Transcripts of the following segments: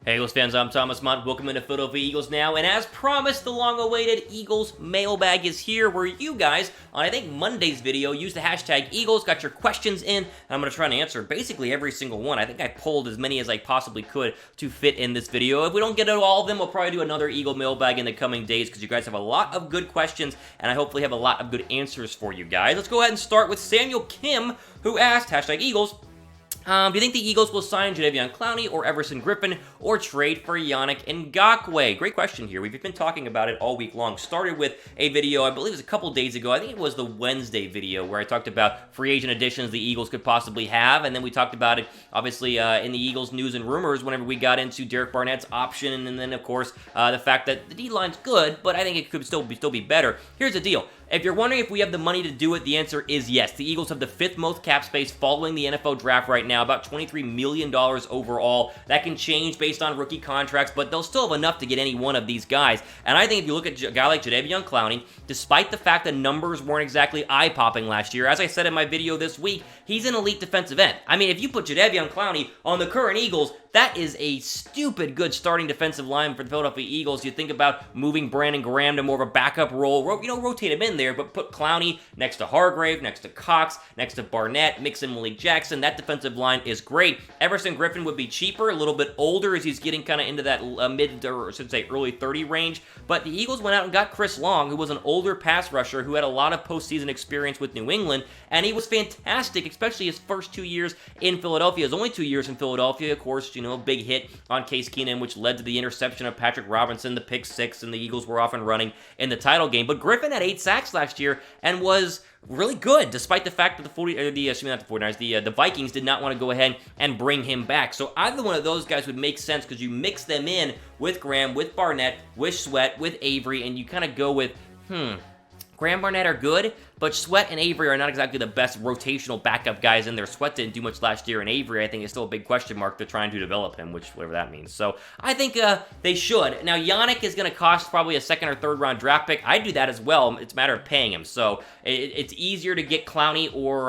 Hey Eagles fans, I'm Thomas Mott. Welcome into Philadelphia Eagles Now, and as promised, the long-awaited Eagles Mailbag is here, where you guys, on I think Monday's video, used the hashtag Eagles, got your questions in, and I'm going to try and answer basically every single one. I think I pulled as many as I possibly could to fit in this video. If we don't get to all of them, we'll probably do another Eagle Mailbag in the coming days, because you guys have a lot of good questions, and I hopefully have a lot of good answers for you guys. Let's go ahead and start with Samuel Kim, who asked, hashtag Eagles, do you think the Eagles will sign Jadeveon Clowney or Everson Griffen or trade for Yannick Ngakoue? Great question here. We've been talking about it all week long. Started with a video, I believe it was a couple days ago. I think it was the Wednesday video where I talked about free agent additions the Eagles could possibly have, and then we talked about it, obviously, in the Eagles news and rumors whenever we got into Derek Barnett's option, and then, of course, the fact that the D-line's good, but I think it could still be better. Here's the deal. If you're wondering if we have the money to do it, the answer is yes. The Eagles have the 5th most cap space following the NFL draft right now, about $23 million overall. That can change based on rookie contracts, but they'll still have enough to get any one of these guys. And I think if you look at a guy like Jadeveon Clowney, despite the fact that numbers weren't exactly eye-popping last year, as I said in my video this week, he's an elite defensive end. I mean, if you put Jadeveon Clowney on the current Eagles, that is a stupid good starting defensive line for the Philadelphia Eagles. You think about moving Brandon Graham to more of a backup role, rotate him in there, but put Clowney next to Hargrave, next to Cox, next to Barnett, mix in Malik Jackson. That defensive line is great. Everson Griffen would be cheaper, a little bit older as he's getting kind of into that mid, or I should say early 30 range. But the Eagles went out and got Chris Long, who was an older pass rusher who had a lot of postseason experience with New England, and he was fantastic, especially his first 2 years in Philadelphia. His only 2 years in Philadelphia, of course, big hit on Case Keenum, which led to the interception of Patrick Robinson, the pick 6, and the Eagles were off and running in the title game. But Griffen had 8 sacks last year and was really good, despite the fact that the Vikings did not want to go ahead and bring him back. So either one of those guys would make sense, because you mix them in with Graham, with Barnett, with Sweat, with Avery, and you kind of go with, Graham, Barnett are good, but Sweat and Avery are not exactly the best rotational backup guys in there. Sweat didn't do much last year, and Avery, I think, is still a big question mark. They're trying to develop him, whatever that means. So I think they should. Now, Yannick is going to cost probably a 2nd or 3rd round draft pick. I'd do that as well. It's a matter of paying him. So it's easier to get Clowney or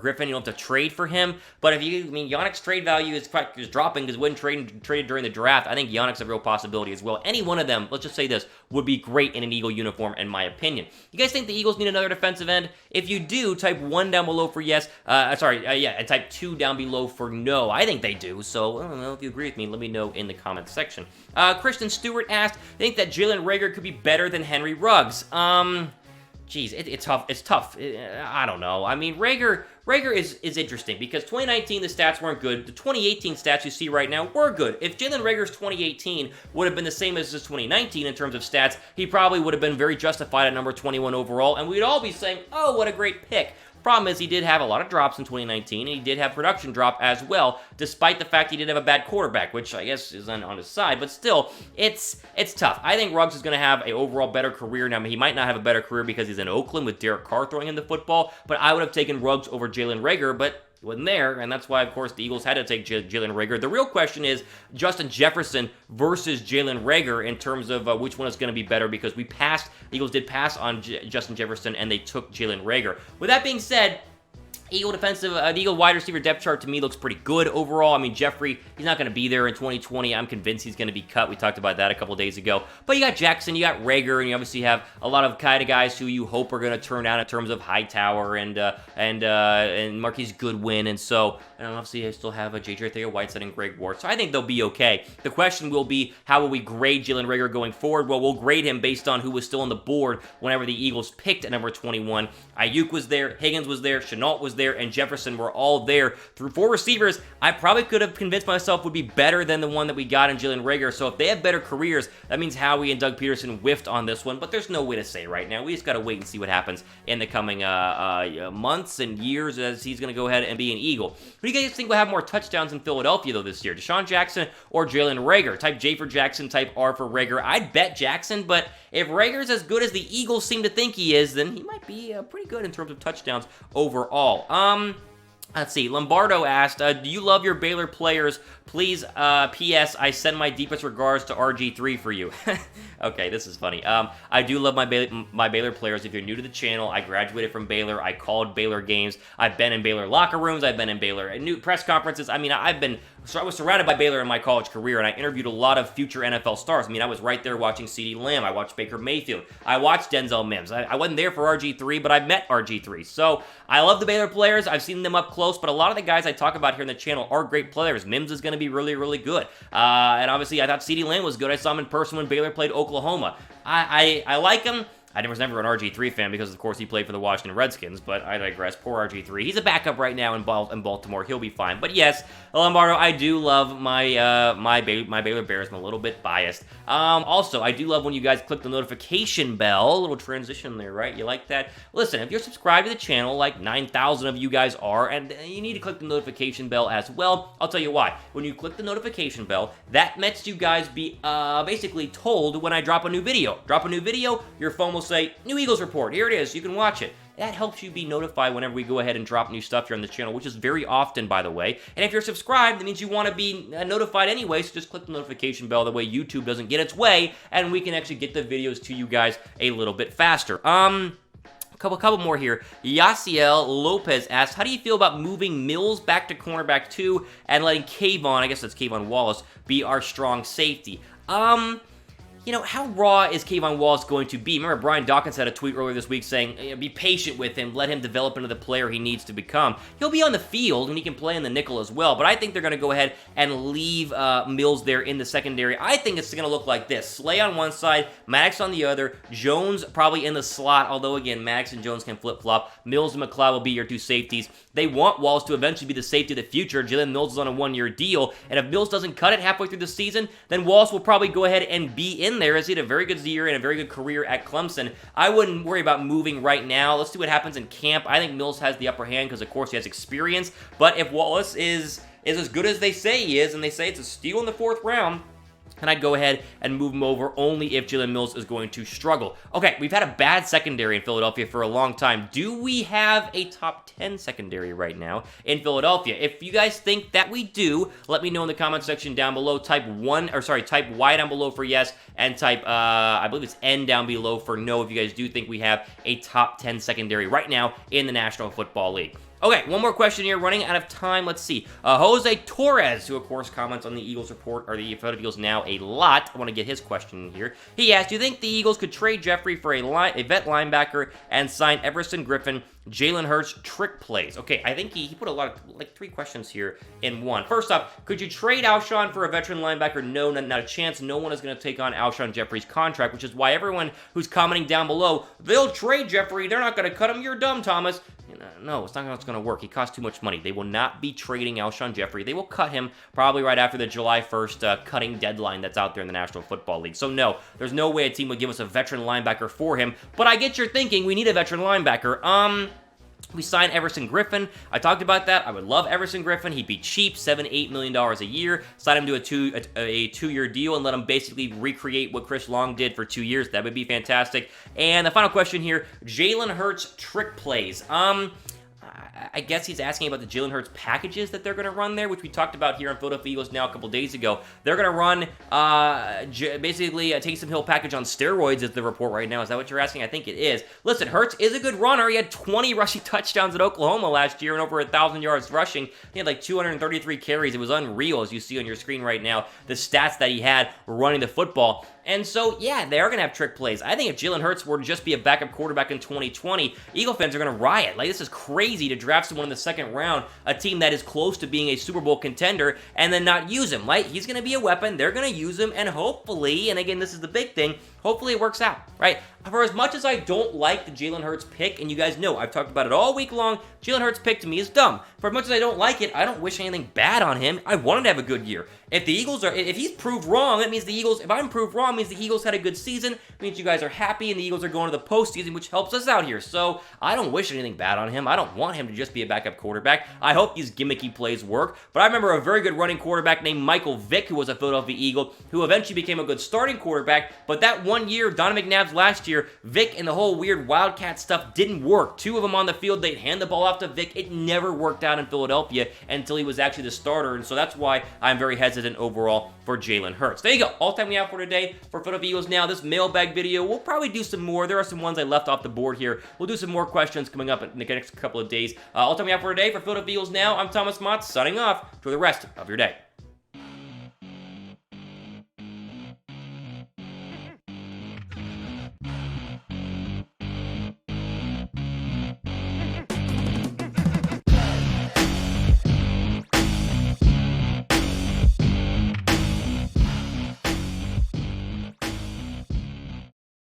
Griffen. You don't have to trade for him. But Yannick's trade value is dropping because when traded during the draft, I think Yannick's a real possibility as well. Any one of them, let's just say this, would be great in an Eagle uniform, in my opinion. You guys think the Eagles need another defensive end? If you do, type 1 down below for yes. And type 2 down below for no. I think they do, so I don't know if you agree with me. Let me know in the comments section. Christian Stewart asked, I think that Jalen Reagor could be better than Henry Ruggs. Geez, it's tough. It's tough. I don't know. I mean, Reagor is interesting because 2019, the stats weren't good. The 2018 stats you see right now were good. If Jalen Reagor's 2018 would have been the same as his 2019 in terms of stats, he probably would have been very justified at number 21 overall, and we'd all be saying, oh, what a great pick. Problem is, he did have a lot of drops in 2019, and he did have production drop as well, despite the fact he did have a bad quarterback, which I guess is on his side, but still, it's tough. I think Ruggs is going to have an overall better career. Now, he might not have a better career because he's in Oakland with Derek Carr throwing him the football, but I would have taken Ruggs over Jalen Reagor, but he wasn't there, and that's why, of course, the Eagles had to take Jalen Reagor. The real question is Justin Jefferson versus Jalen Reagor in terms of which one is going to be better, because the Eagles did pass on Justin Jefferson, and they took Jalen Reagor. With that being said, the Eagle wide receiver depth chart to me looks pretty good overall. I mean, Jeffrey, he's not going to be there in 2020. I'm convinced he's going to be cut. We talked about that a couple days ago. But you got Jackson, you got Reagor, and you obviously have a lot of kind of guys who you hope are going to turn out in terms of Hightower and Marquise Goodwin. And obviously I still have a J.J. Arcega-Whiteside and Greg Ward. So I think they'll be okay. The question will be, how will we grade Jalen Reagor going forward? Well, we'll grade him based on who was still on the board whenever the Eagles picked at number 21. Ayuk was there, Higgins was there, Shenault was there, and Jefferson were all there. Through 4 receivers, I probably could have convinced myself would be better than the one that we got in Jalen Reagor. So if they have better careers, that means Howie and Doug Peterson whiffed on this one, but there's no way to say right now. We just got to wait and see what happens in the coming months and years as he's going to go ahead and be an Eagle. Who do you guys think will have more touchdowns in Philadelphia, though, this year? Deshaun Jackson or Jalen Reagor? Type J for Jackson, type R for Reagor. I'd bet Jackson, but if Reagor's as good as the Eagles seem to think he is, then he might be pretty good in terms of touchdowns overall. Let's see. Lombardo asked, do you love your Baylor players? Please, P.S. I send my deepest regards to RG3 for you. Okay, this is funny. I do love my Baylor players. If you're new to the channel, I graduated from Baylor. I called Baylor games. I've been in Baylor locker rooms. I've been in Baylor new press conferences. I mean, I was surrounded by Baylor in my college career, and I interviewed a lot of future NFL stars. I mean, I was right there watching CeeDee Lamb. I watched Baker Mayfield. I watched Denzel Mims. I wasn't there for RG3, but I met RG3. So I love the Baylor players. I've seen them up close, but a lot of the guys I talk about here on the channel are great players. Mims is going to be really, really good. And obviously, I thought CeeDee Lamb was good. I saw him in person when Baylor played Oklahoma. I like him. I was never an RG3 fan because, of course, he played for the Washington Redskins, but I digress. Poor RG3. He's a backup right now in Baltimore. He'll be fine. But yes, Lombardo, I do love my Baylor Bears. I'm a little bit biased. Also, I do love when you guys click the notification bell. A little transition there, right? You like that? Listen, if you're subscribed to the channel, like 9,000 of you guys are, and you need to click the notification bell as well, I'll tell you why. When you click the notification bell, that lets you guys be basically told when I drop a new video. Drop a new video, your phone will say, New Eagles Report, here it is, you can watch it. That helps you be notified whenever we go ahead and drop new stuff here on the channel, which is very often, by the way. And if you're subscribed, that means you want to be notified anyway, so just click the notification bell, that way YouTube doesn't get its way, and we can actually get the videos to you guys a little bit faster. Couple more here. Yasiel Lopez asks, how do you feel about moving Mills back to cornerback 2 and letting Kayvon, I guess that's Kayvon Wallace, be our strong safety? You know, how raw is Kayvon Wallace going to be? Remember, Brian Dawkins had a tweet earlier this week saying, be patient with him, let him develop into the player he needs to become. He'll be on the field, and he can play in the nickel as well, but I think they're going to go ahead and leave Mills there in the secondary. I think it's going to look like this. Slay on one side, Maddox on the other, Jones probably in the slot, although, again, Maddox and Jones can flip-flop. Mills and McLeod will be your two safeties. They want Wallace to eventually be the safety of the future. Jalen Mills is on a one-year deal, and if Mills doesn't cut it halfway through the season, then Wallace will probably go ahead and be in there, as he had a very good year and a very good career at Clemson. I wouldn't worry about moving right now. Let's see what happens in camp. I think Mills has the upper hand because, of course, he has experience, but if Wallace is as good as they say he is, and they say it's a steal in the 4th round, and I'd go ahead and move him over only if Jalen Mills is going to struggle. Okay, we've had a bad secondary in Philadelphia for a long time. Do we have a top 10 secondary right now in Philadelphia? If you guys think that we do, let me know in the comment section down below. Type Y down below for yes, and type, I believe it's N down below for no if you guys do think we have a top 10 secondary right now in the National Football League. Okay, one more question here, running out of time. Let's see. Jose Torres, who, of course, comments on the Eagles Report, or the Philadelphia Eagles Now a lot. I want to get his question in here. He asked, do you think the Eagles could trade Jeffery for a vet linebacker and sign Everson Griffen, Jalen Hurts, trick plays? Okay, I think he put a lot of, like, 3 questions here in one. First off, could you trade Alshon for a veteran linebacker? No, not a chance. No one is going to take on Alshon Jeffery's contract, which is why everyone who's commenting down below, they'll trade Jeffery, they're not going to cut him, you're dumb, Thomas. No, it's not how it's going to work. He costs too much money. They will not be trading Alshon Jeffery. They will cut him probably right after the July 1st cutting deadline that's out there in the National Football League. So no, there's no way a team would give us a veteran linebacker for him. But I get your thinking. We need a veteran linebacker. We signed Everson Griffen. I talked about that. I would love Everson Griffen. He'd be cheap, $7 to $8 million a year. Sign him to a 2-year deal and let him basically recreate what Chris Long did for 2 years. That would be fantastic. And the final question here, Jalen Hurts trick plays. I guess he's asking about the Jalen Hurts packages that they're going to run there, which we talked about here on Philadelphia Eagles Now a couple days ago. They're going to run basically a Taysom Hill package on steroids is the report right now. Is that what you're asking? I think it is. Listen, Hurts is a good runner. He had 20 rushing touchdowns at Oklahoma last year and over 1,000 yards rushing. He had like 233 carries. It was unreal, as you see on your screen right now, the stats that he had running the football. And so, yeah, they are going to have trick plays. I think if Jalen Hurts were to just be a backup quarterback in 2020, Eagle fans are going to riot. Like, this is crazy to draft someone in the 2nd round, a team that is close to being a Super Bowl contender, and then not use him. Like, he's going to be a weapon. They're going to use him, and hopefully, and again, this is the big thing, hopefully it works out, right? For as much as I don't like the Jalen Hurts pick, and you guys know, I've talked about it all week long, Jalen Hurts pick to me is dumb. For as much as I don't like it, I don't wish anything bad on him. I want him to have a good year. If the Eagles are, if he's proved wrong, that means the Eagles, if I'm proved wrong, it means the Eagles had a good season. means you guys are happy and the Eagles are going to the postseason, which helps us out here. So I don't wish anything bad on him. I don't want him to just be a backup quarterback. I hope these gimmicky plays work. But I remember a very good running quarterback named Michael Vick, who was a Philadelphia Eagle, who eventually became a good starting quarterback. But that one year, Donovan McNabb's last year, Vick and the whole weird Wildcat stuff didn't work. Two of them on the field, they'd hand the ball off to Vick. It never worked out in Philadelphia until he was actually the starter. And so that's why I'm very hesitant overall for Jalen Hurts. There you go. All time we have for today for Philadelphia Eagles Now. This mailbag video, we'll probably do some more. There are some ones I left off the board here. We'll do some more questions coming up in the next couple of days. All time we have for today for Philadelphia Eagles Now. I'm Thomas Mott, signing off for the rest of your day.